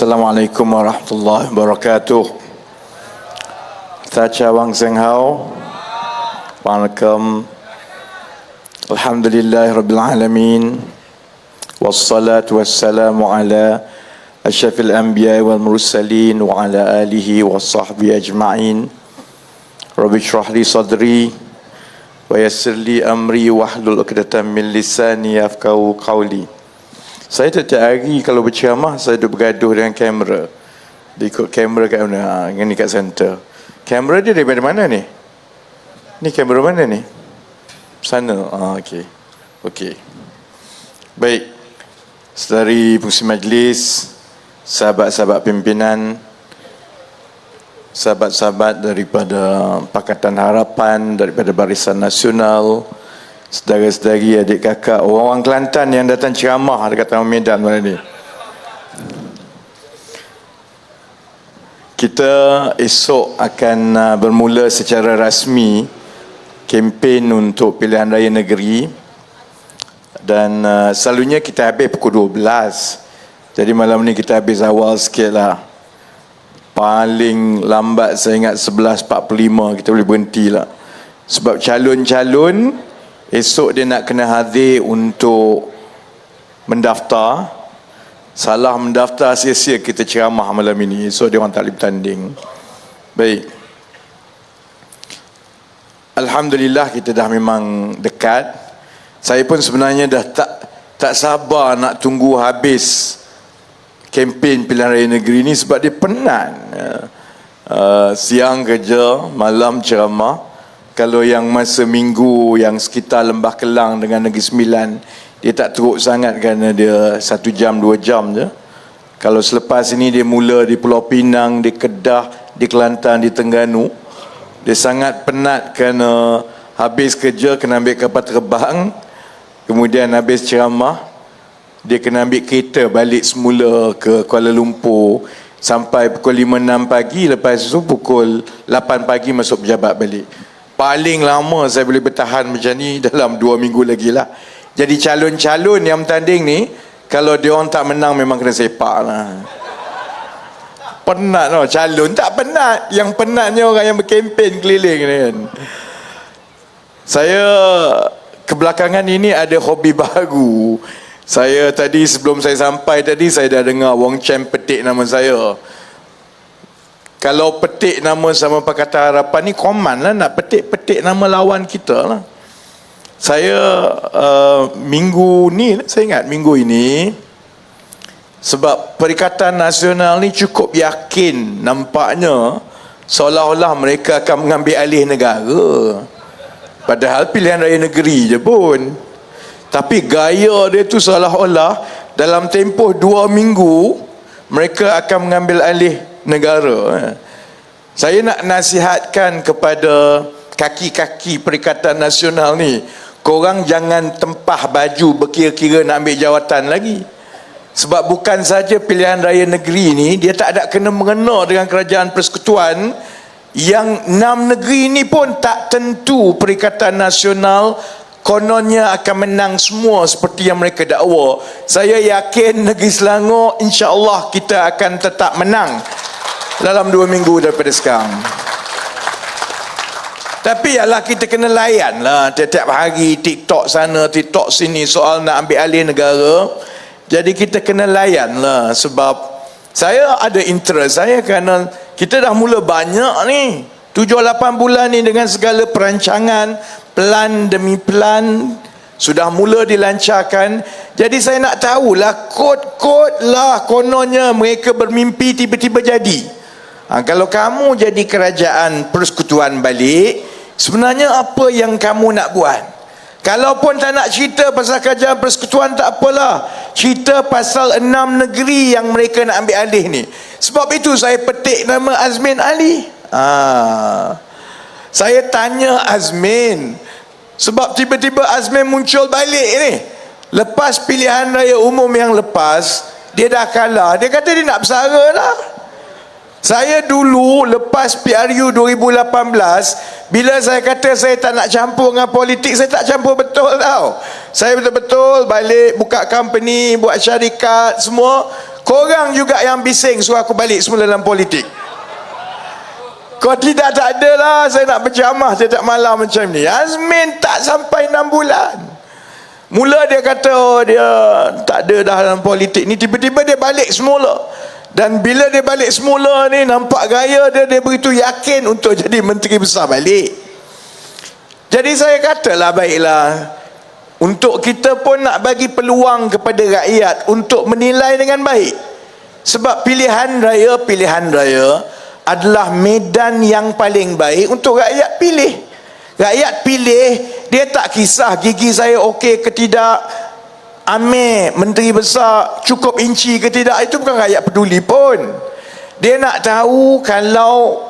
Assalamualaikum warahmatullahi wabarakatuh. Tacha Wang Zeng Hao. Waalaikum. Alhamdulillah Rabbil Alamin. Wassalatu wassalamu ala asyrafil anbiya wal mursalin wa ala alihi wa sahbihi ajma'in. Rabbi shrah li sadri wa yassir li amri wahlul 'uqdatam min lisani yafqahu qawli. Saya setiap hari kalau berceramah saya duduk bergaduh dengan kamera. Dia ikut kamera kat mana? Ini kat center. Kamera dia daripada mana ni? Ni kamera mana ni? Sana. Okey. Okey. Baik. Saudari pengurusi majlis, sahabat-sahabat pimpinan, sahabat-sahabat daripada Pakatan Harapan, daripada Barisan Nasional, saudara-saudari, adik kakak, orang-orang Kelantan yang datang ceramah dekat Taman Medan malam ni. Kita esok akan bermula secara rasmi kempen untuk pilihan raya negeri, dan selalunya kita habis pukul 12. Jadi malam ni kita habis awal sikit lah. Paling lambat saya ingat 11.45 kita boleh berhenti lah. Sebab calon-calon esok dia nak kena hadir untuk mendaftar. Salah mendaftar, sia-sia kita ceramah malam ini. Esok dia orang tak boleh bertanding. Baik. Alhamdulillah kita dah memang dekat. Saya pun sebenarnya dah tak sabar nak tunggu habis kempen pilihan raya negeri ni sebab dia penat. Siang kerja, malam ceramah. Kalau yang masa minggu yang sekitar Lembah Kelang dengan Negeri Sembilan, dia tak teruk sangat kerana dia 1 jam 2 jam je. Kalau selepas ini dia mula di Pulau Pinang, di Kedah, di Kelantan, di Terengganu, dia sangat penat kerana habis kerja kena ambil kapal terbang, kemudian habis ceramah dia kena ambil kereta balik semula ke Kuala Lumpur sampai pukul 5-6 pagi, lepas itu pukul 8 pagi masuk pejabat balik. Paling lama saya boleh bertahan macam ni dalam 2 minggu lagi lah. Jadi calon-calon yang bertanding ni, kalau dia orang tak menang memang kena sepak lah. Penat tau, calon tak penat. Yang penatnya orang yang berkempen keliling ni kan. Saya kebelakangan ini ada hobi baru. Saya tadi sebelum saya sampai tadi saya dah dengar Wong Chem petik nama saya. Kalau petik nama sama Pakatan Harapan ni common lah, nak petik-petik nama lawan kita lah. Saya minggu ni, saya ingat minggu ini, sebab Perikatan Nasional ni cukup yakin nampaknya seolah-olah mereka akan mengambil alih negara. Padahal pilihan raya negeri je pun. Tapi gaya dia tu seolah-olah dalam tempoh 2 minggu mereka akan mengambil alih negara. Saya nak nasihatkan kepada kaki-kaki Perikatan Nasional ni, korang jangan tempah baju berkira-kira nak ambil jawatan lagi. Sebab bukan saja pilihan raya negeri ni, dia tak ada kena mengena dengan kerajaan persekutuan. Yang 6 negeri ni pun tak tentu Perikatan Nasional kononnya akan menang semua seperti yang mereka dakwa. Saya yakin Negeri Selangor insya-Allah kita akan tetap menang dalam 2 minggu daripada sekarang. Tapi yalah, kita kena layan lah tiap-tiap hari TikTok sana, TikTok sini soal nak ambil alih negara. Jadi kita kena layan lah. Sebab saya ada interest saya kerana kita dah mula banyak ni 7-8 bulan ni dengan segala perancangan, plan demi plan sudah mula dilancarkan. Jadi saya nak tahulah kod-kod lah kononnya mereka bermimpi tiba-tiba jadi. Kalau kamu jadi kerajaan persekutuan balik, sebenarnya apa yang kamu nak buat? Kalau pun tak nak cerita pasal kerajaan persekutuan, tak apalah, cerita pasal 6 negeri yang mereka nak ambil alih ni. Sebab itu saya petik nama Azmin Ali. Saya tanya Azmin, sebab tiba-tiba Azmin muncul balik ni lepas pilihan raya umum yang lepas. Dia dah kalah, dia kata dia nak bersara lah. Saya dulu lepas PRU 2018, bila saya kata saya tak nak campur dengan politik, saya tak campur betul tau. Saya betul-betul balik buka company, buat syarikat semua Korang juga yang bising suruh aku balik semula dalam politik. Kalau tidak, tak adalah saya nak berjamah setiap malam macam ni. Azmin tak sampai 6 bulan. Mula dia kata dia tak ada dah dalam politik ni, tiba-tiba dia balik semula. Dan bila dia balik semula ni, nampak gaya dia begitu yakin untuk jadi menteri besar balik. Jadi saya katalah, baiklah, untuk kita pun nak bagi peluang kepada rakyat untuk menilai dengan baik. Sebab pilihan raya adalah medan yang paling baik untuk rakyat pilih. Rakyat pilih, dia tak kisah gigi saya okey ke tidak, Amir menteri besar cukup inci ke tidak, itu bukan rakyat peduli pun. Dia nak tahu kalau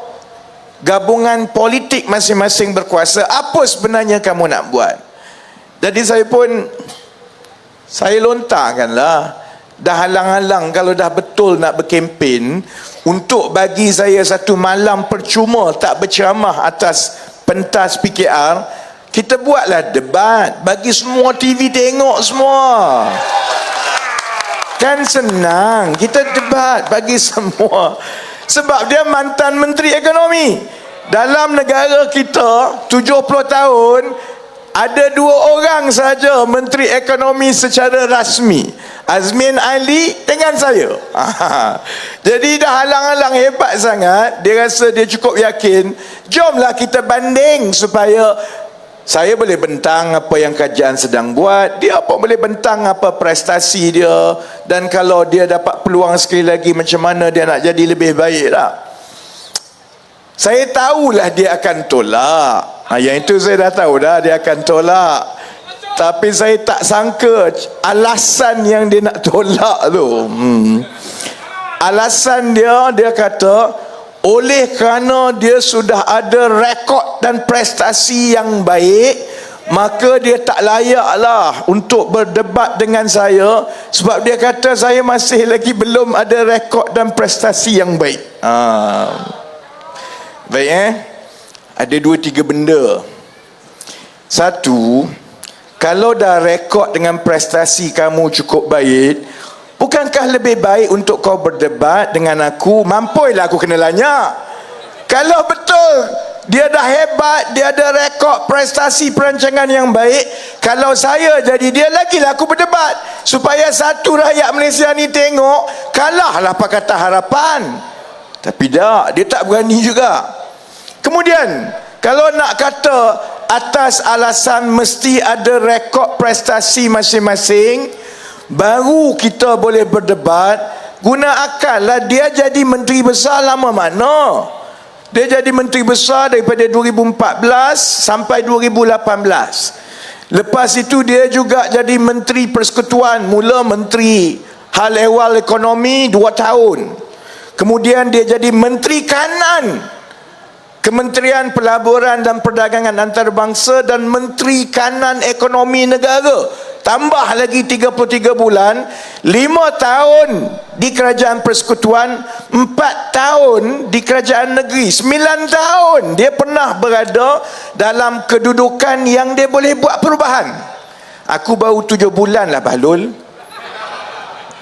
gabungan politik masing-masing berkuasa, apa sebenarnya kamu nak buat. Jadi saya lontarkanlah, dah halang-halang kalau dah betul nak berkempen, untuk bagi saya satu malam percuma tak berceramah atas pentas PKR, kita buatlah debat, bagi semua TV tengok semua. Kan senang, kita debat bagi semua. Sebab dia mantan Menteri Ekonomi. Dalam negara kita 70 tahun ada 2 orang saja Menteri Ekonomi secara rasmi, Azmin Ali dengan saya. Jadi dah halang-halang hebat sangat, dia rasa dia cukup yakin. Jomlah kita banding supaya saya boleh bentang apa yang kajian sedang buat, dia pun boleh bentang apa prestasi dia, dan kalau dia dapat peluang sekali lagi macam mana dia nak jadi lebih baik lah. Saya tahulah dia akan tolak. Yang itu saya dah tahu dah, dia akan tolak. Tapi saya tak sangka alasan yang dia nak tolak tu. Alasan dia kata, oleh kerana dia sudah ada rekod dan prestasi yang baik, maka dia tak layaklah untuk berdebat dengan saya, sebab dia kata saya masih lagi belum ada rekod dan prestasi yang baik. Baik, ada 2-3 benda. Satu, kalau dah rekod dengan prestasi kamu cukup baik, bukankah lebih baik untuk kau berdebat dengan aku? Mampuilah aku kena lanyak. Kalau betul dia dah hebat, dia ada rekod prestasi perancangan yang baik, kalau saya jadi dia, lagilah aku berdebat, supaya satu rakyat Malaysia ni tengok, kalahlah Pakatan Harapan. Tapi dia tak berani juga. Kemudian kalau nak kata atas alasan mesti ada rekod prestasi masing-masing baru kita boleh berdebat, guna akal lah. Dia jadi menteri besar lama mana? Dia jadi menteri besar daripada 2014 sampai 2018. Lepas itu dia juga jadi menteri persekutuan, mula menteri hal ehwal ekonomi 2 tahun. Kemudian dia jadi menteri kanan, Kementerian Pelaburan dan Perdagangan Antarabangsa, dan Menteri Kanan Ekonomi Negara. Tambah lagi 33 bulan, 5 tahun di Kerajaan Persekutuan, 4 tahun di Kerajaan Negeri, 9 tahun dia pernah berada dalam kedudukan yang dia boleh buat perubahan. Aku baru 7 bulan lah, Bahlul.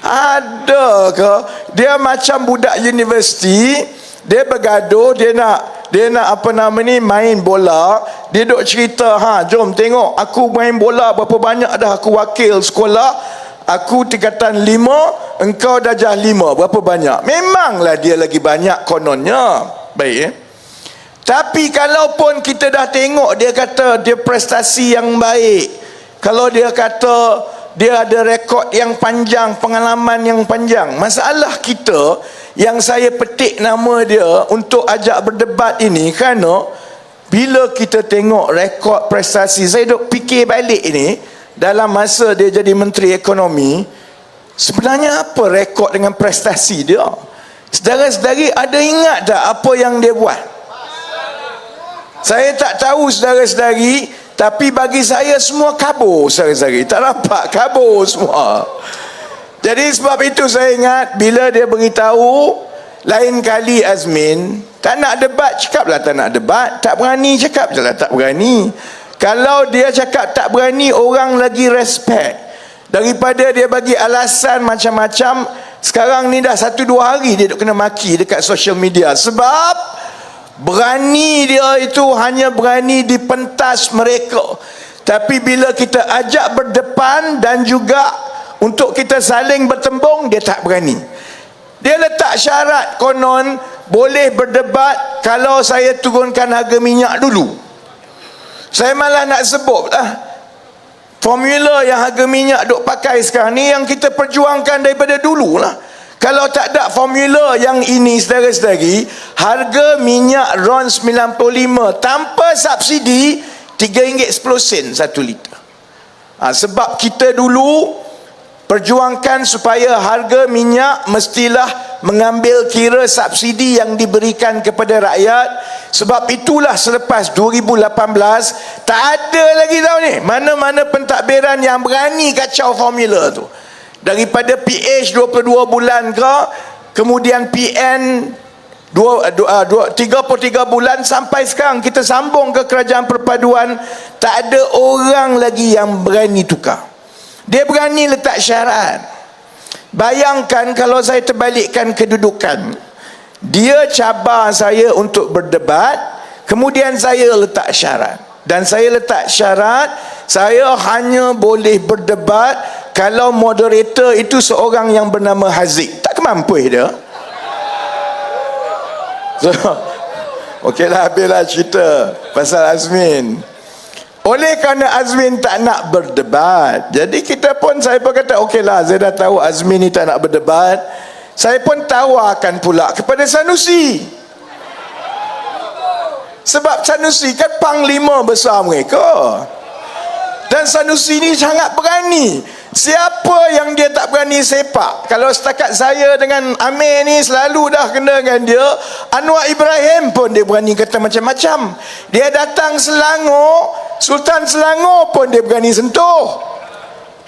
Ada ke? Dia macam budak universiti, dia bergaduh, dia nak main bola. Dia duk cerita, jom tengok aku main bola berapa banyak dah aku wakil sekolah. Aku tingkatan 5, engkau darjah 5, berapa banyak? Memanglah dia lagi banyak kononnya. Baik. Tapi kalaupun kita dah tengok dia kata dia prestasi yang baik, kalau dia kata dia ada rekod yang panjang, pengalaman yang panjang, masalah kita yang saya petik nama dia untuk ajak berdebat ini, kerana bila kita tengok rekod prestasi, saya duk fikir balik ini, dalam masa dia jadi Menteri Ekonomi, sebenarnya apa rekod dengan prestasi dia? Saudara-saudari ada ingat tak apa yang dia buat? Saya tak tahu saudara-saudari, tapi bagi saya semua kabur, saudara-saudari. Tak nampak, kabur semua. Jadi sebab itu saya ingat, bila dia beritahu, lain kali Azmin, tak nak debat, cakaplah tak nak debat. Tak berani, cakap je lah tak berani. Kalau dia cakap tak berani, orang lagi respect, daripada dia bagi alasan macam-macam. Sekarang ni dah 1-2 hari dia duk kena maki dekat social media. Sebab berani dia itu hanya berani dipentas mereka. Tapi bila kita ajak berdepan dan juga untuk kita saling bertembung, dia tak berani. Dia letak syarat konon boleh berdebat kalau saya turunkan harga minyak dulu. Saya malah nak sebut lah, formula yang harga minyak duk pakai sekarang ni yang kita perjuangkan daripada dulu lah. Kalau tak ada formula yang ini, saudara-saudari, harga minyak RON 95 tanpa subsidi RM3.10 1 liter. Sebab kita dulu perjuangkan supaya harga minyak mestilah mengambil kira subsidi yang diberikan kepada rakyat. Sebab itulah selepas 2018 tak ada lagi tahu ni mana-mana pentadbiran yang berani kacau formula tu. Daripada PH 22 bulan ke, kemudian PN 33 bulan, sampai sekarang kita sambung ke kerajaan perpaduan, tak ada orang lagi yang berani tukar. Dia berani letak syarat. Bayangkan kalau saya terbalikkan kedudukan, dia cabar saya untuk berdebat, kemudian saya letak syarat. Dan saya letak syarat, saya hanya boleh berdebat kalau moderator itu seorang yang bernama Haziq. Tak kemampuan dia. So, okeylah, habislah cerita pasal Azmin. Oleh kerana Azmin tak nak berdebat, jadi kita pun, saya pun kata okeylah, saya dah tahu Azmin ni tak nak berdebat, saya pun tawarkan pula kepada Sanusi. Sebab Sanusi kan panglima besar mereka, dan Sanusi ni sangat berani. Siapa yang dia tak berani sepak? Kalau setakat saya dengan Amir ni selalu dah kena dengan dia, Anwar Ibrahim pun dia berani kata macam-macam. Dia datang Selangor, Sultan Selangor pun dia berani sentuh.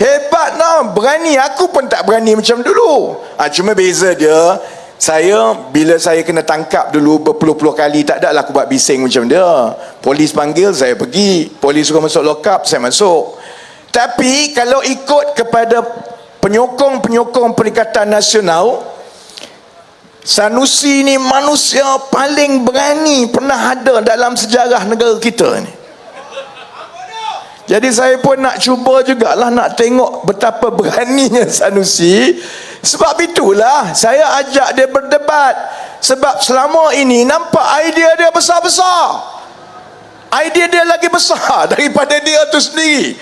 Hebat tau, berani. Aku pun tak berani macam dulu. Cuma beza dia, saya bila saya kena tangkap dulu berpuluh-puluh kali, tak ada lah aku buat bising macam dia. Polis panggil, saya pergi. Polis suruh masuk lock up, saya masuk. Tapi kalau ikut kepada penyokong-penyokong Perikatan Nasional, Sanusi ni manusia paling berani pernah ada dalam sejarah negara kita ni. Jadi saya pun nak cuba jugalah nak tengok betapa beraninya Sanusi. Sebab itulah saya ajak dia berdebat. Sebab selama ini nampak idea dia besar-besar. Idea dia lagi besar daripada dia tu sendiri.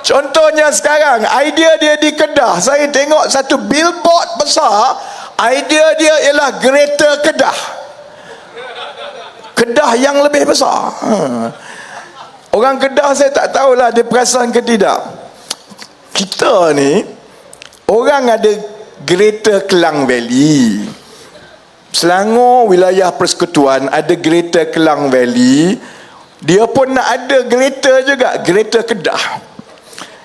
Contohnya sekarang, idea dia di Kedah, saya tengok satu billboard besar, idea dia ialah Greater Kedah. Kedah yang lebih besar. Orang Kedah saya tak tahulah dia perasan ke tidak. Kita ni, orang ada Greater Klang Valley. Selangor wilayah persekutuan ada Greater Klang Valley. Dia pun nak ada Greater juga, Greater Kedah.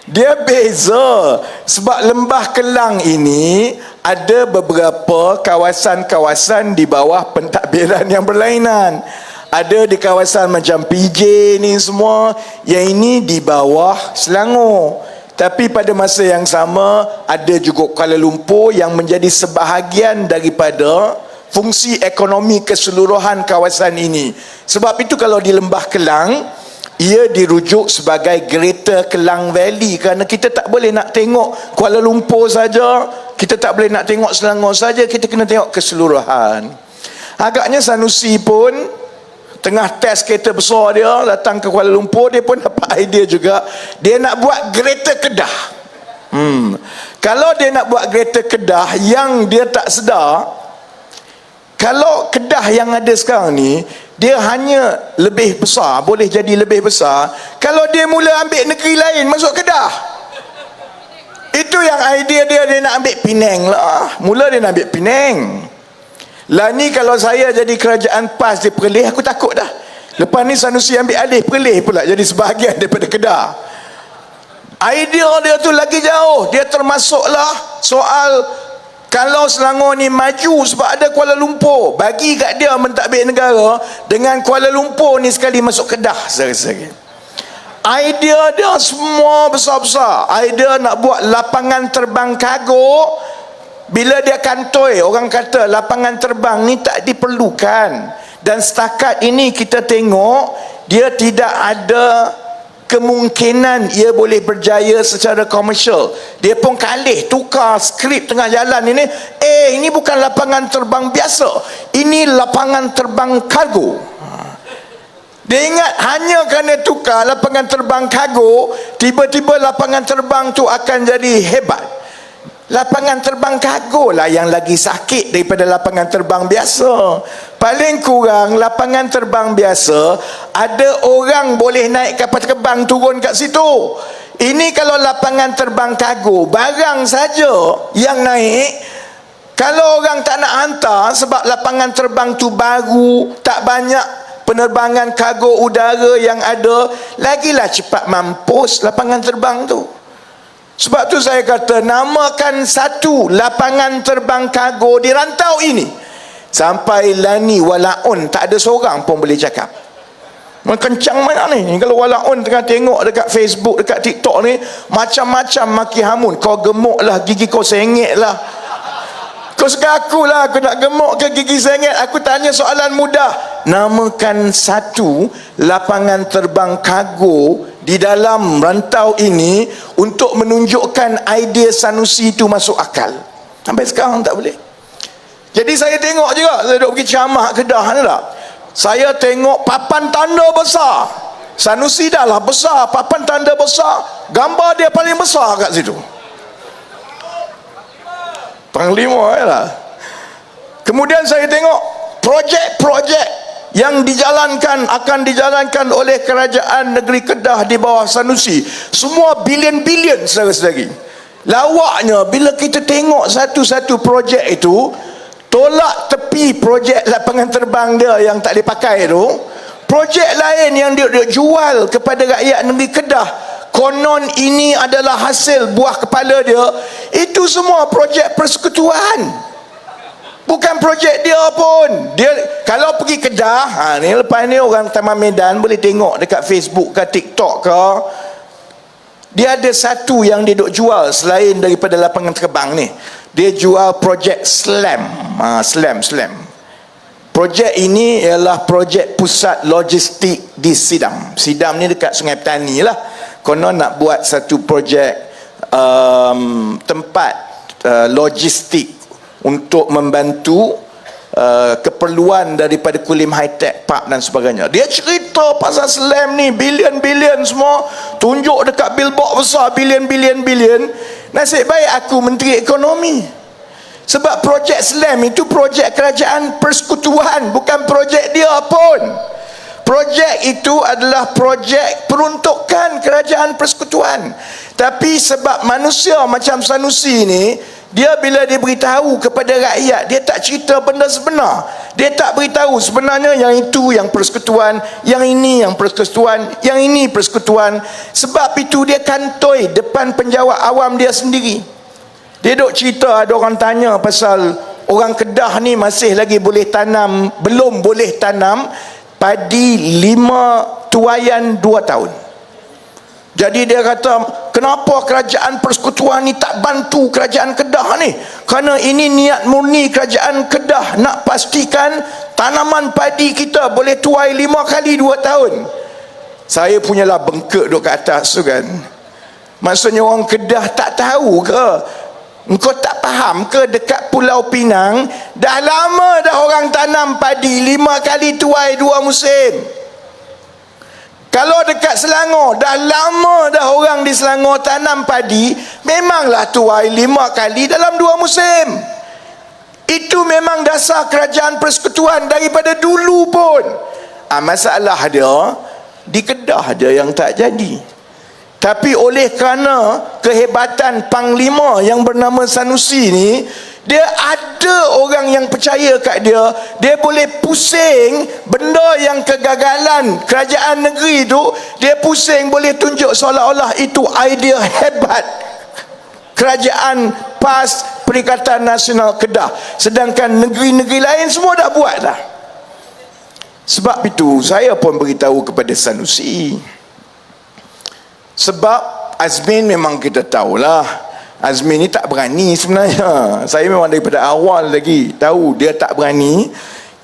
Dia beza sebab Lembah Kelang ini ada beberapa kawasan-kawasan di bawah pentadbiran yang berlainan. Ada di kawasan macam PJ ni semua, yang ini di bawah Selangor. Tapi pada masa yang sama ada juga Kuala Lumpur yang menjadi sebahagian daripada fungsi ekonomi keseluruhan kawasan ini. Sebab itu kalau di Lembah Kelang, ia dirujuk sebagai Greater Kelang Valley, kerana kita tak boleh nak tengok Kuala Lumpur saja, kita tak boleh nak tengok Selangor saja, kita kena tengok keseluruhan. Agaknya Sanusi pun tengah test kereta besar dia, datang ke Kuala Lumpur, dia pun dapat idea juga, dia nak buat Greater Kedah. Kalau dia nak buat Greater Kedah, yang dia tak sedar, kalau Kedah yang ada sekarang ni, dia hanya lebih besar, boleh jadi lebih besar kalau dia mula ambil negeri lain masuk Kedah. Itu yang idea dia, dia nak ambil Penang lah. Mula dia nak ambil Penang. Lah ni kalau saya jadi kerajaan PAS di Perlis, aku takut dah. Lepas ni Sanusi ambil alih Perlis pula jadi sebahagian daripada Kedah. Idea dia tu lagi jauh. Dia termasuklah soal kalau Selangor ni maju sebab ada Kuala Lumpur, bagi kat dia mentadbir negara dengan Kuala Lumpur ni sekali masuk Kedah. Saudara-saudara, idea dia semua besar-besar. Idea nak buat lapangan terbang kargo Bila dia kantoi, orang kata lapangan terbang ni tak diperlukan. Dan setakat ini kita tengok dia tidak ada kemungkinan ia boleh berjaya secara komersial. Dia pun kalih tukar skrip tengah jalan ini. Ini bukan lapangan terbang biasa, ini lapangan terbang kargo. Dia ingat hanya kerana tukar lapangan terbang kargo, tiba-tiba lapangan terbang tu akan jadi hebat. Lapangan terbang kargo lah yang lagi sakit daripada lapangan terbang biasa. Paling kurang lapangan terbang biasa ada orang boleh naik kapal terbang turun kat situ. Ini kalau lapangan terbang kargo, barang saja yang naik. Kalau orang tak nak hantar sebab lapangan terbang tu baru, tak banyak penerbangan kargo udara yang ada, lagilah cepat mampus lapangan terbang tu. Sebab tu saya kata, namakan satu lapangan terbang kargo di rantau ini. Sampai lani walaun tak ada seorang pun boleh cakap. Kencang mana ni? Kalau walaun tengah tengok dekat Facebook, dekat TikTok ni, macam-macam maki hamun. Kau gemuk lah, gigi kau sengit lah. Kau suka aku lah, aku nak gemuk ke gigi sengit? Aku tanya soalan mudah. Namakan satu lapangan terbang kargo di dalam rantau ini untuk menunjukkan idea Sanusi itu masuk akal. Sampai sekarang tak boleh. Jadi saya tengok juga, saya duduk pergi ceramah Kedah ni tak, saya tengok papan tanda besar. Sanusi dah lah besar, papan tanda besar, gambar dia paling besar kat situ. Panglima lah. Kemudian saya tengok projek-projek yang akan dijalankan oleh kerajaan negeri Kedah di bawah Sanusi. Semua bilion-bilion saudara-saudari. Lawaknya bila kita tengok satu-satu projek itu, tolak tepi projek lapangan terbang dia yang tak dipakai tu, projek lain yang dia jual kepada rakyat negeri Kedah, konon ini adalah hasil buah kepala dia, itu semua projek persekutuan. Bukan projek dia pun. Dia kalau pergi Kedah, ni lepas ni orang Taman Medan boleh tengok dekat Facebook ke TikTok ke, dia ada satu yang dia duk jual selain daripada lapangan terbang ni. Dia jual projek SLAM. SLAM. Projek ini ialah projek pusat logistik di Sidam. Sidam ni dekat Sungai Petani lah. Konon nak buat satu projek tempat logistik untuk membantu keperluan daripada Kulim High Tech Park dan sebagainya. Dia cerita pasal SLAM ni, bilion-bilion semua, tunjuk dekat billboard besar, bilion-bilion. Nasib baik aku Menteri Ekonomi. Sebab projek SLAM itu projek kerajaan persekutuan, bukan projek dia pun. Projek itu adalah projek peruntukan kerajaan persekutuan. Tapi sebab manusia macam Sanusi ni, dia bila dia beritahu kepada rakyat, dia tak cerita benda sebenar. Dia tak beritahu sebenarnya yang itu yang persekutuan, yang ini yang persekutuan, yang ini persekutuan. Sebab itu dia kantoi depan penjawat awam dia sendiri. Dia duk cerita, ada orang tanya pasal orang Kedah ni masih lagi boleh tanam, belum boleh tanam padi 5 tuaian 2 tahun. Jadi dia kata, kenapa kerajaan persekutuan ni tak bantu kerajaan Kedah ni? Kerana ini niat murni kerajaan Kedah nak pastikan tanaman padi kita boleh tuai 5 kali 2 tahun. Saya punyalah bengkak duduk kat atas tu kan. Maksudnya orang Kedah tak tahu ke? Engkau tak faham ke dekat Pulau Pinang dah lama dah orang tanam padi 5 kali tuai 2 musim. Kalau dekat Selangor, dah lama dah orang di Selangor tanam padi, memanglah tuai 5 kali dalam 2 musim. Itu memang dasar kerajaan persekutuan daripada dulu pun. Masalah dia, di Kedah dia yang tak jadi. Tapi oleh kerana kehebatan Panglima yang bernama Sanusi ni, dia ada orang yang percaya kat dia. Dia boleh pusing benda yang kegagalan kerajaan negeri tu, dia pusing boleh tunjuk seolah-olah itu idea hebat kerajaan PAS Perikatan Nasional Kedah. Sedangkan negeri-negeri lain semua dah buat dah. Sebab itu saya pun beritahu kepada Sanusi. Sebab Azmin memang kita tahulah, Azmin ni tak berani sebenarnya. Saya memang daripada awal lagi tahu dia tak berani.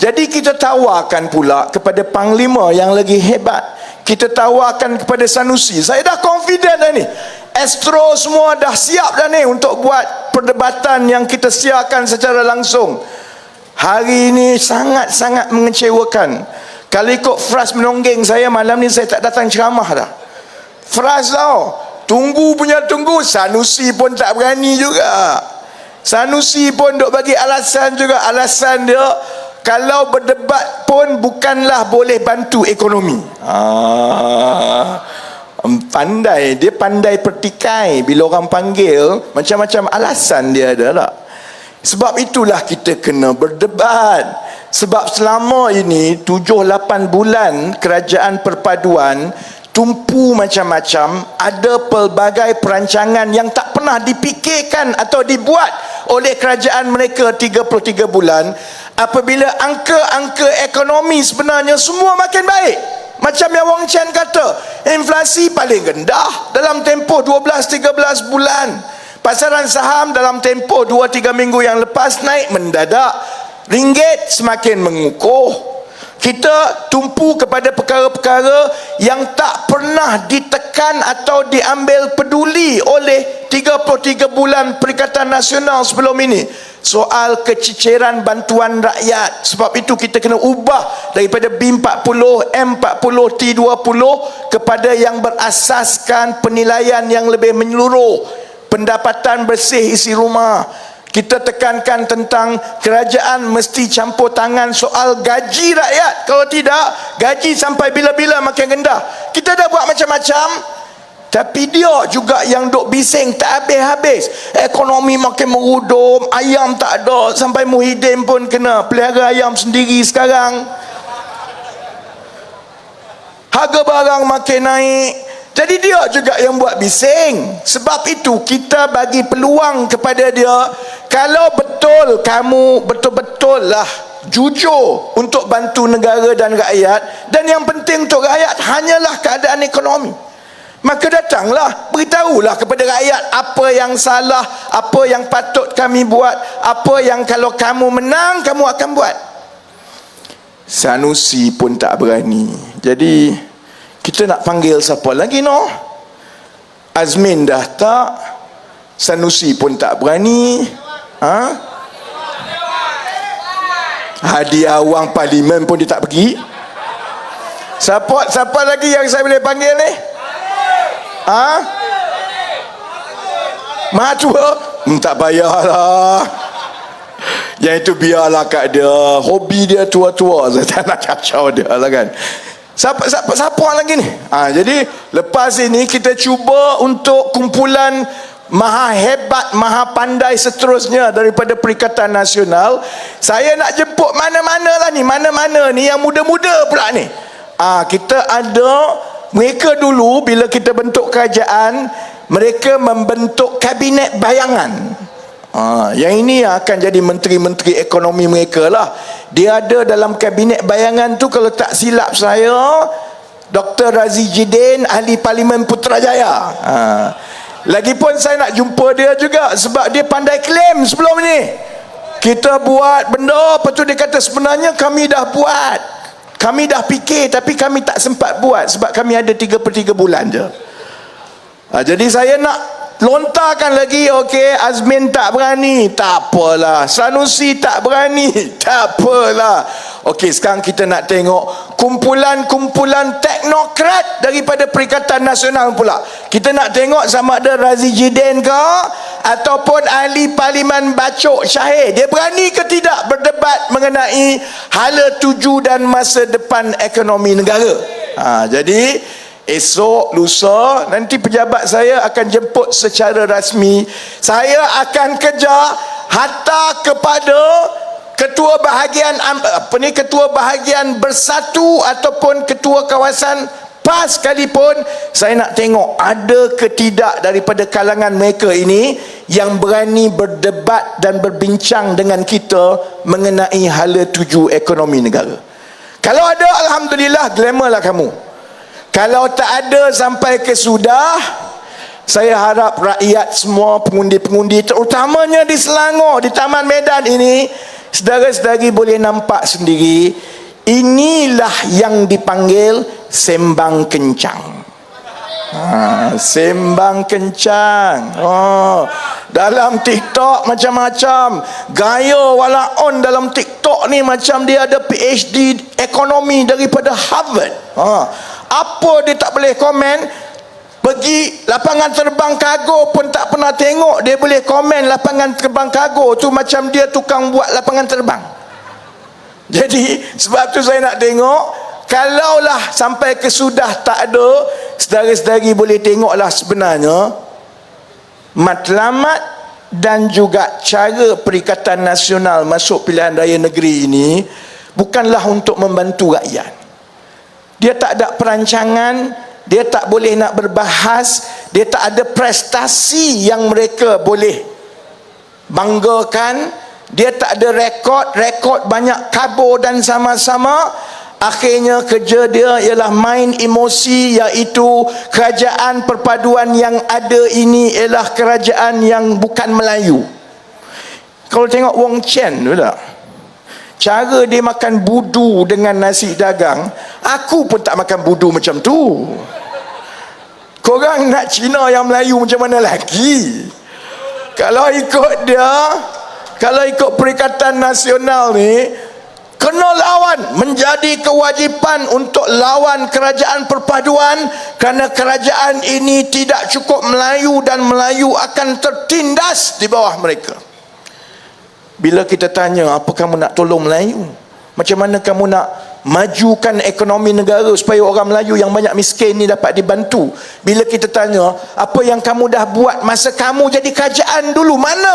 Jadi kita tawarkan pula kepada Panglima yang lagi hebat. Kita tawarkan kepada Sanusi. Saya dah confident dah ni. Astro semua dah siap dah ni untuk buat perdebatan yang kita siarkan secara langsung. Hari ini sangat-sangat mengecewakan. Kalau ikut Fras menonggeng saya malam ni, saya tak datang ceramah dah. Fras tau, tunggu punya tunggu. Sanusi pun tak berani juga. Sanusi pun duk bagi alasan juga. Alasan dia, kalau berdebat pun bukanlah boleh bantu ekonomi. Pandai, dia pandai pertikai. Bila orang panggil, macam-macam alasan dia ada lah. Sebab itulah kita kena berdebat. Sebab selama ini 7-8 bulan kerajaan perpaduan tumpu macam-macam, ada pelbagai perancangan yang tak pernah dipikirkan atau dibuat oleh kerajaan mereka 33 bulan. Apabila angka-angka ekonomi sebenarnya semua makin baik. Macam yang Wong Chen kata, inflasi paling rendah dalam tempoh 12-13 bulan. Pasaran saham dalam tempoh 2-3 minggu yang lepas naik mendadak. Ringgit semakin mengukuh. Kita tumpu kepada perkara-perkara yang tak pernah ditekan atau diambil peduli oleh 33 bulan Perikatan Nasional sebelum ini. Soal kececeran bantuan rakyat. Sebab itu kita kena ubah daripada B40, M40, T20 kepada yang berasaskan penilaian yang lebih menyeluruh. Pendapatan bersih isi rumah. Kita tekankan tentang kerajaan mesti campur tangan soal gaji rakyat. Kalau tidak, gaji sampai bila-bila makin rendah. Kita dah buat macam-macam, tapi dia juga yang duk bising tak habis-habis. Ekonomi makin merudum, ayam tak ada. Sampai Muhyiddin pun kena pelihara ayam sendiri sekarang. Harga barang makin naik. Jadi dia juga yang buat bising. Sebab itu kita bagi peluang kepada dia. Kalau betul kamu betul-betul lah jujur untuk bantu negara dan rakyat, dan yang penting untuk rakyat hanyalah keadaan ekonomi, maka datanglah, beritahulah kepada rakyat apa yang salah, apa yang patut kami buat, apa yang kalau kamu menang kamu akan buat. Sanusi pun tak berani. Jadi kita nak panggil siapa lagi no? Azmin dah tak, Sanusi pun tak berani. Hadiah wang parlimen pun dia tak pergi. Siapa lagi yang saya boleh panggil ni? Matua? Tak payahlah. Yang itu biarlah kat dia. Hobi dia tua-tua. Saya tak nak kacau dia lah kan. Siapa lagi ni? Jadi lepas ini kita cuba untuk kumpulan maha hebat, maha pandai seterusnya daripada Perikatan Nasional. Saya nak jemput mana-mana lah ni, mana-mana ni yang muda-muda pula ni. Kita ada, mereka dulu bila kita bentuk kerajaan, mereka membentuk kabinet bayangan. Yang ini akan jadi menteri-menteri ekonomi mereka lah. Dia ada dalam kabinet bayangan tu, kalau tak silap saya, Dr. Razi Jidin, ahli Parlimen Putrajaya. Lagipun saya nak jumpa dia juga sebab dia pandai klaim sebelum ni. Kita buat benda, lepas tu dia kata sebenarnya kami dah buat, kami dah fikir, tapi kami tak sempat buat sebab kami ada 3/3 bulan je. Jadi saya nak lontarkan lagi. Okey, Azmin tak berani, tak apalah. Sanusi tak berani, tak apalah. Okey, sekarang kita nak tengok kumpulan-kumpulan teknokrat daripada Perikatan Nasional pula. Kita nak tengok sama ada Razi Jidin ke ataupun ahli Parlimen Bacok Syahir, dia berani ke tidak berdebat mengenai hala tuju dan masa depan ekonomi negara. Jadi esok, lusa, nanti pejabat saya akan jemput secara rasmi. Saya akan kejar hatta kepada ketua bahagian ketua bahagian bersatu ataupun ketua kawasan PAS sekalipun. Saya nak tengok ada ke tidak daripada kalangan mereka ini yang berani berdebat dan berbincang dengan kita mengenai hala tuju ekonomi negara. Kalau ada, alhamdulillah, glamour lah kamu. Kalau tak ada sampai ke sudah, Saya harap rakyat semua, pengundi-pengundi, terutamanya di Selangor, di Taman Medan ini, saudara-saudari boleh nampak sendiri, inilah yang dipanggil sembang kencang. Sembang kencang. Dalam TikTok macam-macam. Gaya wala on dalam TikTok ni macam dia ada PhD ekonomi daripada Harvard. Apa dia tak boleh komen? Pergi lapangan terbang kargo pun tak pernah tengok dia boleh komen lapangan terbang kargo tu macam dia tukang buat lapangan terbang. Jadi sebab tu saya nak tengok, kalaulah sampai ke sudah tak ada, saudara-saudari boleh tengoklah sebenarnya matlamat dan juga cara Perikatan Nasional masuk pilihan raya negeri ini bukanlah untuk membantu rakyat. Dia tak ada perancangan, dia tak boleh nak berbahas, dia tak ada prestasi yang mereka boleh banggakan, dia tak ada rekod banyak kabur dan sama-sama. Akhirnya kerja dia ialah main emosi, iaitu kerajaan perpaduan yang ada ini ialah kerajaan yang bukan Melayu. Kalau tengok Wong Chen tu tak, cara dia makan budu dengan nasi dagang, aku pun tak makan budu macam tu. Korang nak Cina yang Melayu macam mana lagi? Kalau ikut dia, kalau ikut Perikatan Nasional ni, kena lawan, menjadi kewajipan untuk lawan kerajaan perpaduan, kerana kerajaan ini tidak cukup Melayu dan Melayu akan tertindas di bawah mereka. Bila kita tanya, apa kamu nak tolong Melayu? Macam mana kamu nak majukan ekonomi negara supaya orang Melayu yang banyak miskin ni dapat dibantu? Bila kita tanya, apa yang kamu dah buat masa kamu jadi kerajaan dulu? Mana?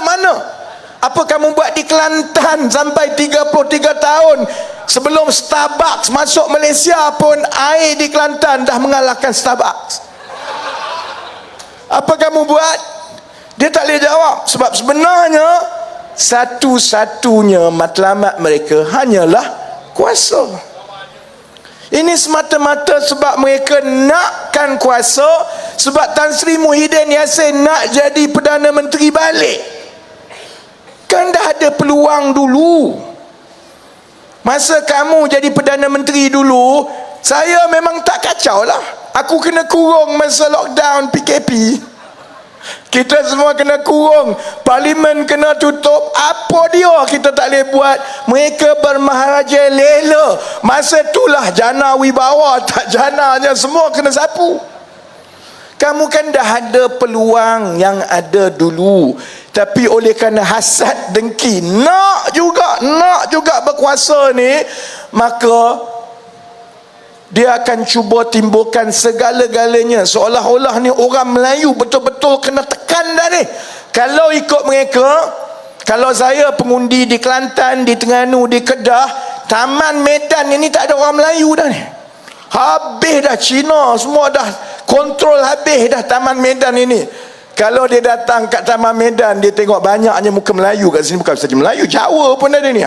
Apa kamu buat di Kelantan sampai 33 tahun? Sebelum Starbucks masuk Malaysia pun, air di Kelantan dah mengalahkan Starbucks. Apa kamu buat? Dia tak boleh jawab. Sebab sebenarnya satu-satunya matlamat mereka hanyalah kuasa. Ini semata-mata sebab mereka nakkan kuasa, sebab Tan Sri Muhyiddin Yassin nak jadi Perdana Menteri balik. Kan dah ada peluang dulu. Masa kamu jadi Perdana Menteri dulu, saya memang tak kacau lah. Aku kena kurung masa lockdown PKP. Kita semua kena kurung, parlimen kena tutup. Apa dia kita tak boleh buat? Mereka bermaharaja lela. Masa itulah jana wibawa, tak jananya semua kena sapu. Kamu kan dah ada peluang yang ada dulu, tapi oleh kerana hasad dengki, nak juga berkuasa ni, maka dia akan cuba timbulkan segala-galanya seolah-olah ni orang Melayu betul-betul kena tekan dah ni. Kalau ikut mereka, kalau saya pengundi di Kelantan, di Terengganu, di Kedah, Taman Medan ini tak ada orang Melayu dah ni. Habis dah Cina, semua dah kontrol habis dah Taman Medan ini. Kalau dia datang kat Taman Medan, dia tengok banyaknya muka Melayu kat sini, bukan saja Melayu, Jawa pun ada ni.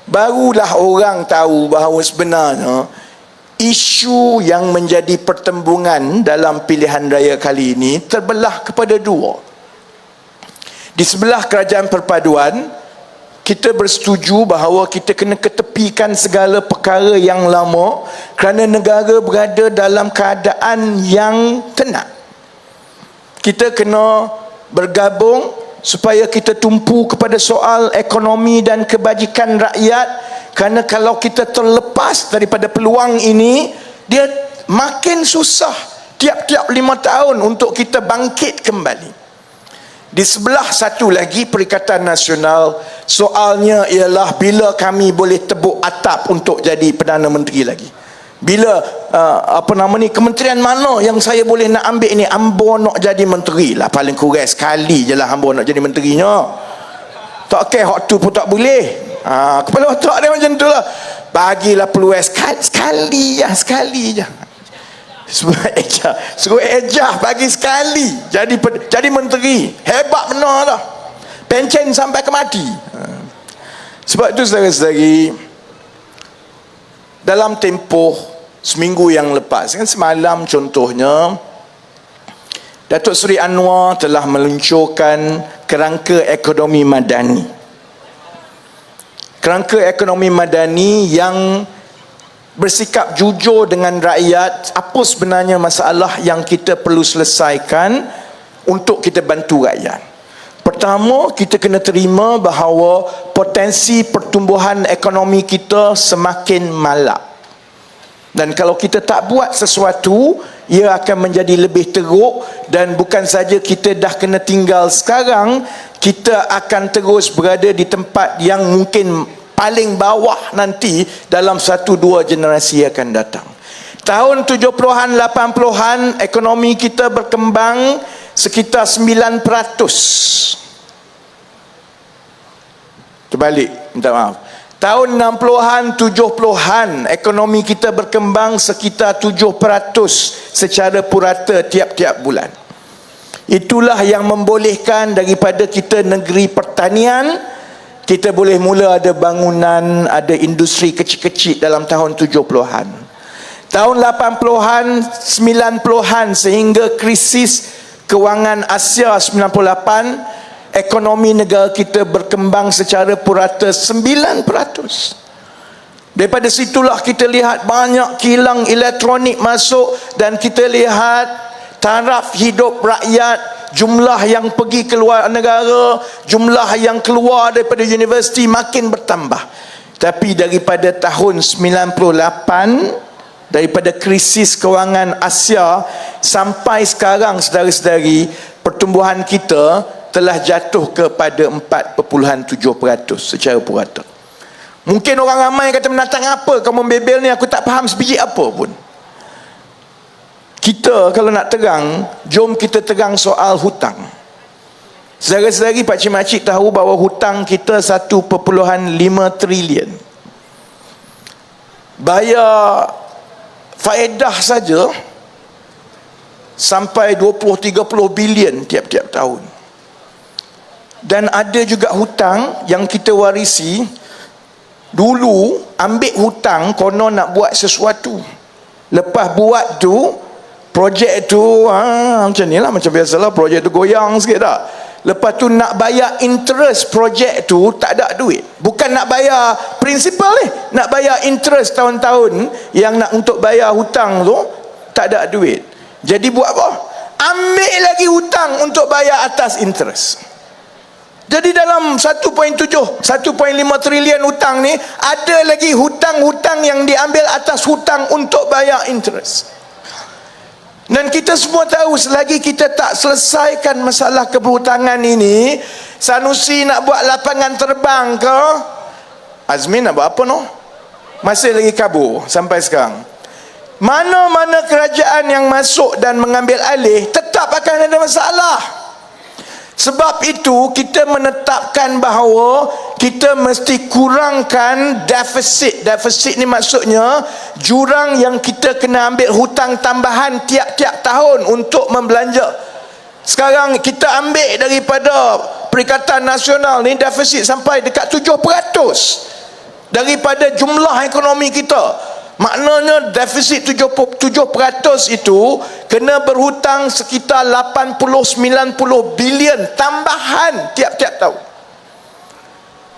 Barulah orang tahu bahawa sebenarnya isu yang menjadi pertembungan dalam pilihan raya kali ini terbelah kepada dua. Di sebelah kerajaan perpaduan, kita bersetuju bahawa kita kena ketepikan segala perkara yang lama kerana negara berada dalam keadaan yang tenang. Kita kena bergabung supaya kita tumpu kepada soal ekonomi dan kebajikan rakyat, kerana kalau kita terlepas daripada peluang ini, dia makin susah tiap-tiap 5 tahun untuk kita bangkit kembali. Di sebelah satu lagi Perikatan Nasional, soalnya ialah bila kami boleh tebuk atap untuk jadi Perdana Menteri lagi. Bila kementerian mana yang saya boleh nak ambil ni? Ambo nak jadi menteri lah, paling kurang sekali je lah Ambo nak jadi menterinya. Tak hak tu pun tak boleh. Kepala otak dia macam tu lah. Bagilah peluang sekali je. Suruh ejah bagi sekali jadi menteri. Hebat benar dah. Pencen sampai ke mati. Sebab itu saudara-saudari, dalam tempoh seminggu yang lepas, kan semalam contohnya, Datuk Seri Anwar telah meluncurkan kerangka ekonomi madani. Kerangka ekonomi madani yang bersikap jujur dengan rakyat, apa sebenarnya masalah yang kita perlu selesaikan untuk kita bantu rakyat. Pertama, kita kena terima bahawa potensi pertumbuhan ekonomi kita semakin malap. Dan kalau kita tak buat sesuatu, ia akan menjadi lebih teruk. Dan bukan saja kita dah kena tinggal sekarang, kita akan terus berada di tempat yang mungkin paling bawah nanti dalam 1-2 generasi akan datang. Tahun 70-an, 80-an, ekonomi kita berkembang sekitar 9%. Terbalik, minta maaf. Tahun 60-an, 70-an, ekonomi kita berkembang sekitar 7% secara purata tiap-tiap bulan. Itulah yang membolehkan daripada kita negeri pertanian, kita boleh mula ada bangunan, ada industri kecil-kecil dalam tahun 70-an. Tahun 80-an, 90-an sehingga krisis kewangan Asia 98, ekonomi negara kita berkembang secara purata 9%. Daripada situlah kita lihat banyak kilang elektronik masuk dan kita lihat taraf hidup rakyat, jumlah yang pergi keluar negara, jumlah yang keluar daripada universiti makin bertambah. Tapi daripada tahun 98, daripada krisis kewangan Asia sampai sekarang, saudara-saudari, pertumbuhan kita telah jatuh kepada 4.7% secara purata. Mungkin orang ramai kata, menatang apa kamu bebel ni, aku tak faham sebiji apa pun. Kita kalau nak terang, jom kita terang soal hutang. Saudara-saudari, pakcik-makcik tahu bahawa hutang kita 1.5 trilion. Bayar faedah saja sampai 20-30 bilion tiap-tiap tahun. Dan ada juga hutang yang kita warisi. Dulu ambil hutang konon nak buat sesuatu, lepas buat tu projek tu macam ni lah, macam biasalah projek tu goyang sikit tak. Lepas tu nak bayar interest projek tu tak ada duit. Bukan nak bayar principal ni, nak bayar interest tahun-tahun yang nak untuk bayar hutang tu tak ada duit. Jadi buat apa? Ambil lagi hutang untuk bayar atas interest. Jadi dalam 1.5 trilion hutang ni, ada lagi hutang-hutang yang diambil atas hutang untuk bayar interest. Dan kita semua tahu, selagi kita tak selesaikan masalah keberhutangan ini, Sanusi nak buat lapangan terbang ke, Azmin nak buat apa no? Masih lagi kabur sampai sekarang. Mana-mana kerajaan yang masuk dan mengambil alih, tetap akan ada masalah. Sebab itu kita menetapkan bahawa kita mesti kurangkan defisit. Defisit ni maksudnya jurang yang kita kena ambil hutang tambahan tiap-tiap tahun untuk membelanja. Sekarang kita ambil daripada Perikatan Nasional ni defisit sampai dekat 7% daripada jumlah ekonomi kita. Maknanya defisit 7% itu kena berhutang sekitar 80-90 bilion tambahan tiap-tiap tahun.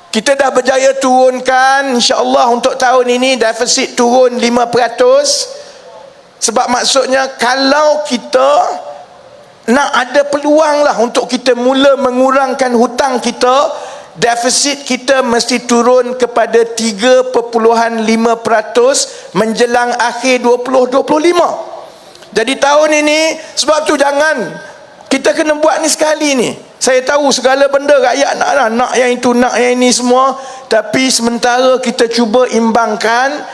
Kita dah berjaya turunkan, insya-Allah untuk tahun ini defisit turun 5%. Sebab maksudnya kalau kita nak ada peluang lah untuk kita mula mengurangkan hutang kita, defisit kita mesti turun kepada 3.5% menjelang akhir 2025. Jadi tahun ini, sebab tu jangan, kita kena buat ni sekali ni. Saya tahu segala benda rakyat nak yang itu, nak yang ini semua, tapi sementara kita cuba imbangkan.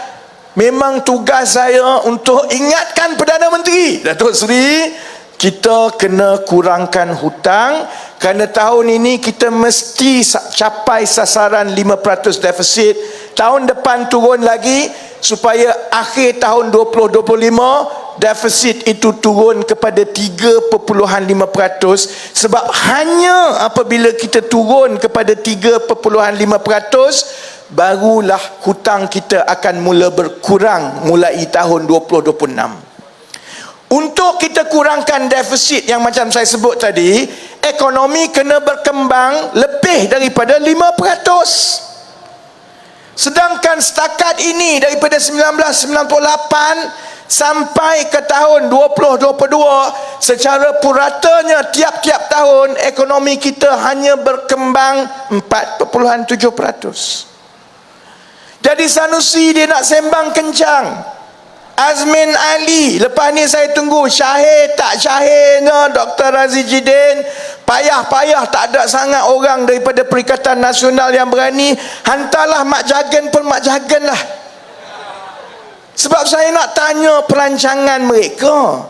Memang tugas saya untuk ingatkan Perdana Menteri Datuk Seri, kita kena kurangkan hutang, kerana tahun ini kita mesti capai sasaran 5% defisit. Tahun depan turun lagi supaya akhir tahun 2025 defisit itu turun kepada 3.5%. Sebab hanya apabila kita turun kepada 3.5%, barulah hutang kita akan mula berkurang mulai tahun 2026. Untuk kita kurangkan defisit yang macam saya sebut tadi, ekonomi kena berkembang lebih daripada 5%. Sedangkan setakat ini daripada 1998 sampai ke tahun 2022, secara puratanya tiap-tiap tahun ekonomi kita hanya berkembang 4.7%. Jadi Sanusi dia nak sembang kencang, Azmin Ali, lepas ni saya tunggu syahir tak syahirnya Dr. Razi Jidin. Payah-payah tak ada sangat orang daripada Perikatan Nasional yang berani. Hantarlah Mak Jagan pun Mak Jagan lah. Sebab saya nak tanya perancangan mereka.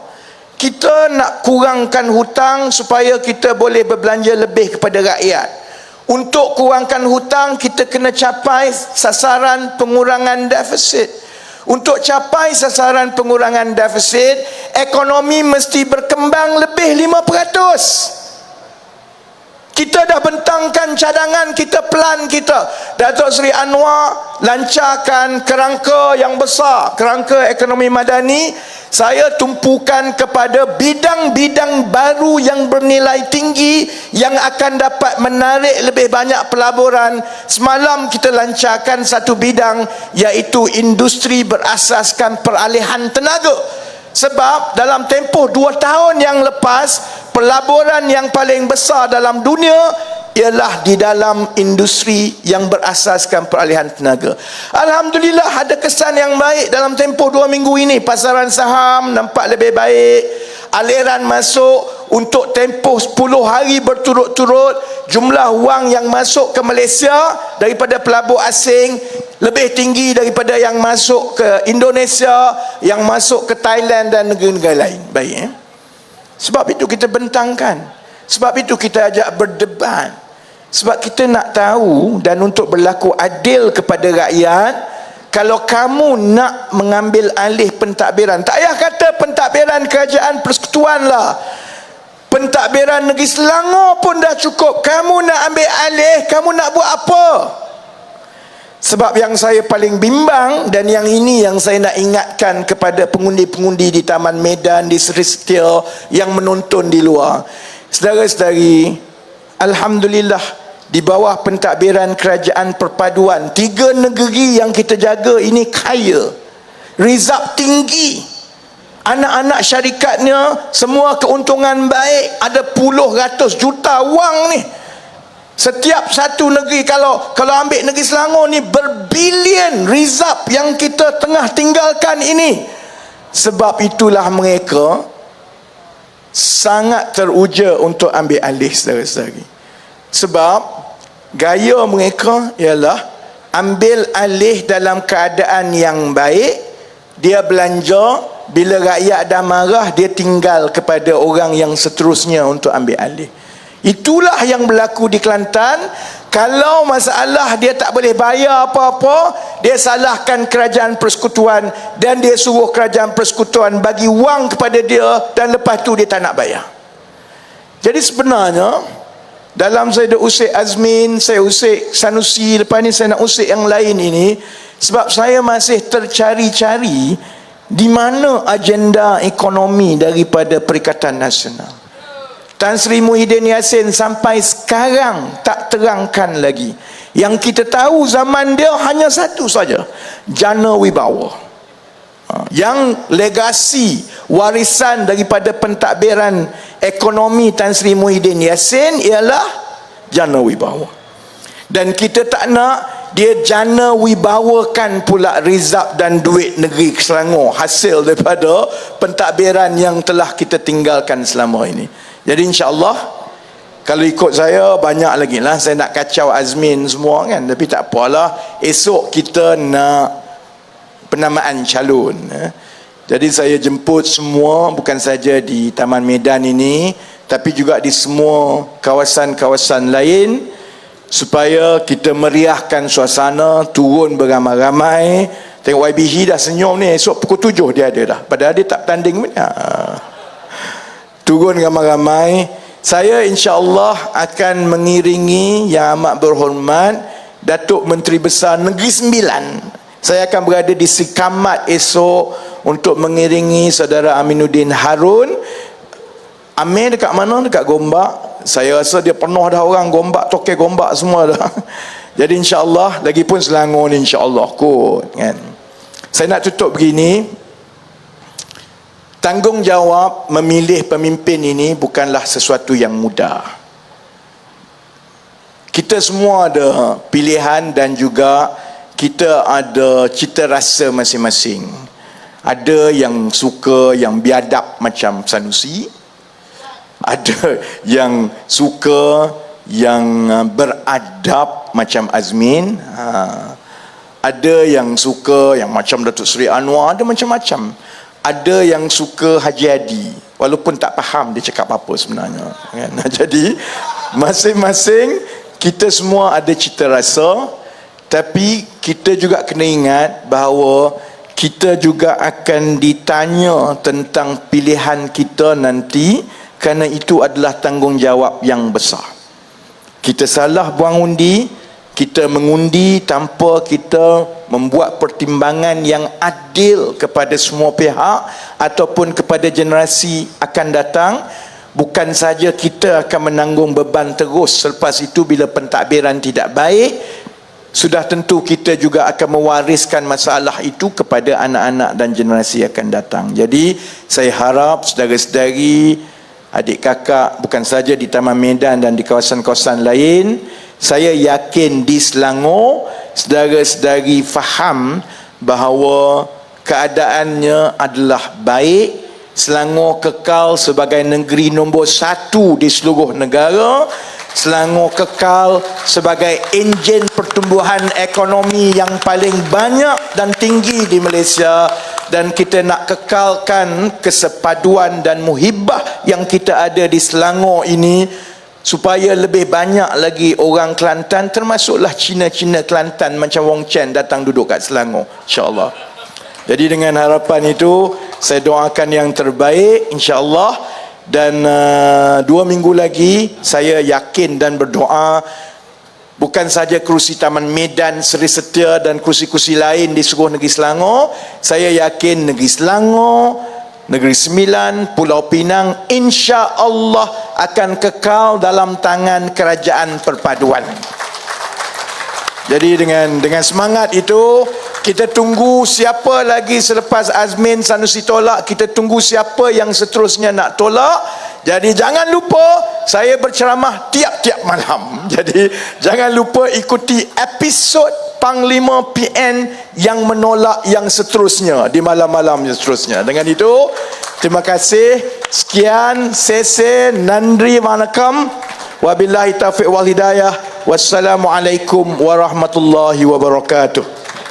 Kita nak kurangkan hutang supaya kita boleh berbelanja lebih kepada rakyat. Untuk kurangkan hutang, kita kena capai sasaran pengurangan defisit. Untuk capai sasaran pengurangan defisit, ekonomi mesti berkembang lebih 5%. Kita dah bentangkan cadangan kita, plan kita. Datuk Seri Anwar lancarkan kerangka yang besar, kerangka ekonomi madani. Saya tumpukan kepada bidang-bidang baru yang bernilai tinggi yang akan dapat menarik lebih banyak pelaburan. Semalam kita lancarkan satu bidang, iaitu industri berasaskan peralihan tenaga. Sebab dalam tempoh 2 tahun yang lepas, pelaburan yang paling besar dalam dunia ialah di dalam industri yang berasaskan peralihan tenaga. Alhamdulillah ada kesan yang baik dalam tempoh 2 minggu ini. Pasaran saham nampak lebih baik. Aliran masuk untuk tempoh 10 hari berturut-turut, jumlah wang yang masuk ke Malaysia daripada pelabur asing lebih tinggi daripada yang masuk ke Indonesia, yang masuk ke Thailand dan negara-negara lain. Baik, sebab itu kita bentangkan, sebab itu kita ajak berdebat, sebab kita nak tahu dan untuk berlaku adil kepada rakyat. Kalau kamu nak mengambil alih pentadbiran, tak payah kata pentadbiran kerajaan persekutuan lah, pentadbiran negeri Selangor pun dah cukup. Kamu nak ambil alih, kamu nak buat apa? Sebab yang saya paling bimbang, dan yang ini yang saya nak ingatkan kepada pengundi-pengundi di Taman Medan, di Seri Setia yang menonton di luar. Saudara-saudari, alhamdulillah, di bawah pentadbiran kerajaan perpaduan, 3 negeri yang kita jaga ini kaya, rizab tinggi, anak-anak syarikatnya semua keuntungan baik, ada puluh ratus juta wang ni. Setiap satu negeri, kalau ambil negeri Selangor ni, berbilion rizab yang kita tengah tinggalkan ini. Sebab itulah mereka sangat teruja untuk ambil alih, saudara-saudari. Sebab gaya mereka ialah ambil alih dalam keadaan yang baik. Dia belanja, bila rakyat dah marah, dia tinggal kepada orang yang seterusnya untuk ambil alih. Itulah yang berlaku di Kelantan. Kalau masalah dia tak boleh bayar apa-apa, dia salahkan kerajaan persekutuan dan dia suruh kerajaan persekutuan bagi wang kepada dia, dan lepas tu dia tak nak bayar. Jadi sebenarnya dalam saya dah usik Azmin, saya usik Sanusi, lepas ni saya nak usik yang lain ini, sebab saya masih tercari-cari di mana agenda ekonomi daripada Perikatan Nasional. Tan Sri Muhyiddin Yassin sampai sekarang tak terangkan lagi. Yang kita tahu zaman dia hanya satu saja, jana wibawa. Yang legasi warisan daripada pentadbiran ekonomi Tan Sri Muhyiddin Yassin ialah jana wibawa. Dan kita tak nak dia jana wibawakan pula rizab dan duit negeri Selangor hasil daripada pentadbiran yang telah kita tinggalkan selama ini. Jadi insya-Allah, kalau ikut saya banyak lagi lah saya nak kacau Azmin semua kan, tapi tak apalah, esok kita nak penamaan calon. Jadi saya jemput semua, bukan saja di Taman Medan ini, tapi juga di semua kawasan-kawasan lain, supaya kita meriahkan suasana, turun beramai-ramai. Tengok YBH dah senyum ni, esok pukul 7 dia ada dah, padahal dia tak tanding punya. Turun ramai-ramai. Saya insya-Allah akan mengiringi Yang Amat Berhormat Datuk Menteri Besar Negeri Sembilan. Saya akan berada di Sikamat esok untuk mengiringi saudara Aminuddin Harun. Amir dekat mana? Dekat Gombak. Saya rasa dia penuh dah orang Gombak, toke Gombak semua dah. Jadi insya-Allah, lagipun Selangor ni insya-Allah kot kan. Saya nak tutup begini. Tanggungjawab memilih pemimpin ini bukanlah sesuatu yang mudah. Kita semua ada pilihan dan juga kita ada cita rasa masing-masing. Ada yang suka yang biadab macam Sanusi, ada yang suka yang beradab macam Azmin, ada yang suka yang macam Datuk Seri Anwar, ada macam-macam. Ada yang suka Haji Hadi, walaupun tak faham dia cakap apa sebenarnya kan? Jadi masing-masing kita semua ada cita rasa, tapi kita juga kena ingat bahawa kita juga akan ditanya tentang pilihan kita nanti, kerana itu adalah tanggungjawab yang besar. Kita salah buang undi, kita mengundi tanpa kita membuat pertimbangan yang adil kepada semua pihak ataupun kepada generasi akan datang. Bukan saja kita akan menanggung beban terus, selepas itu bila pentadbiran tidak baik, sudah tentu kita juga akan mewariskan masalah itu kepada anak-anak dan generasi akan datang. Jadi saya harap saudara-saudari, adik kakak, bukan saja di Taman Medan dan di kawasan-kawasan lain, saya yakin di Selangor saudara-saudari faham bahawa keadaannya adalah baik. Selangor kekal sebagai negeri nombor 1 di seluruh negara. Selangor kekal sebagai enjin pertumbuhan ekonomi yang paling banyak dan tinggi di Malaysia, dan kita nak kekalkan kesepaduan dan muhibah yang kita ada di Selangor ini supaya lebih banyak lagi orang Kelantan, termasuklah Cina-Cina Kelantan macam Wong Chen datang duduk kat Selangor, insya-Allah. Jadi dengan harapan itu saya doakan yang terbaik insya-Allah, dan 2 minggu lagi saya yakin dan berdoa bukan saja kerusi Taman Medan, Seri Setia dan kerusi-kerusi lain di seluruh negeri Selangor. Saya yakin negeri Selangor, Negeri Sembilan, Pulau Pinang insya-Allah akan kekal dalam tangan kerajaan perpaduan. Jadi dengan semangat itu, kita tunggu siapa lagi selepas Azmin Sanusi tolak, kita tunggu siapa yang seterusnya nak tolak. Jadi jangan lupa saya berceramah tiap-tiap malam. Jadi jangan lupa ikuti episod Panglima PN yang menolak yang seterusnya di malam-malam yang seterusnya. Dengan itu, terima kasih. Sekian, sese, nandri, manakam. Wabillahi taufiq wal hidayah. Wassalamualaikum warahmatullahi wabarakatuh.